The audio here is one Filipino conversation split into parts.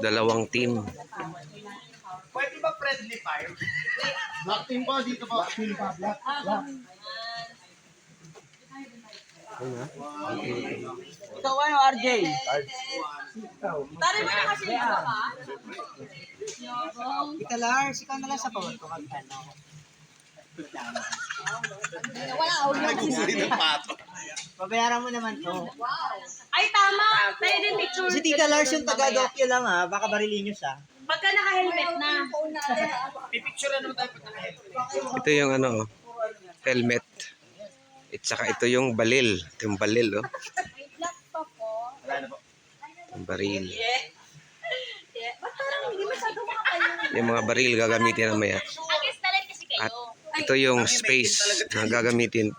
Dalawang team. Pwede ba friendly fire? Black team po, dito po. Team pa, black. Ikaw ano, RJ? Tari mo na kasi yung baka. Ika Lars, ikaw na lang sa power ko. Wala, huwag na kasi. Pabayaran mo naman to. Ay, tama. Tayo din picture. Si Tita Lars yung taga-dokyo lang ha, baka barilin nyo siya. Pagka naka-helmet na. Pipicture naman tayo pag naka-helmet. Ito yung ano, helmet. At saka ito yung balil. Ito yung balil, oh. Wala na po. Yung baril. Ba't parang hindi masyado makakayo? Yung mga baril gagamitin namaya. Agis na lang kasi At kayo. ito yung space na gagamitin.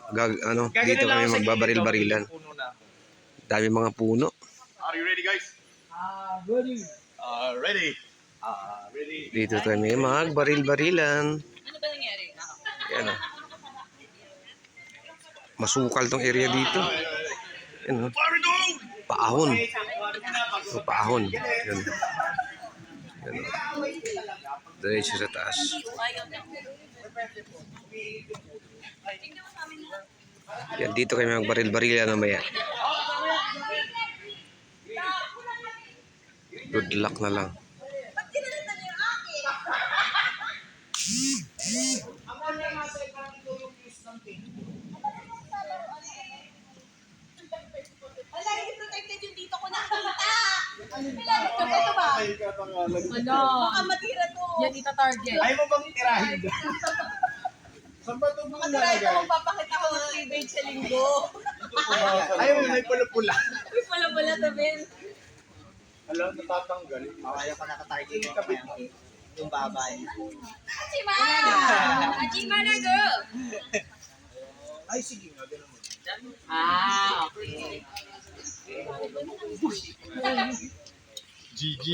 Dito kami magbabaril-barilan. Dami mga puno. Are you ready, guys? Ready. Ready. Ready. Dito kami magbaril-barilan. Ano ba nangyari? Yan, oh. Masukal tong area dito. Yan, oh. Paahon. So, paahon. Yan. Yan, oh. Diretso sa taas. Yan, dito kami magbaril-barilan namaya. Good luck na lang. Wala, i-protected yung dito ko nakita. Ito ba? Ano? Baka matira to. Yan ita-target. Ayaw mo bang tirahin? Saan ba ito mong Matira ito nalagay? kung papakita ko ng 3 days sa linggo. Ayaw mo may pula-pula. Uy, pala to, Ben. Alam, natatanggal. Mamaya ko nakatarget ko mamaya. Yung babay. Achima! Achima na, girl! Ay, sige nga, ganun mo. Okay. GG.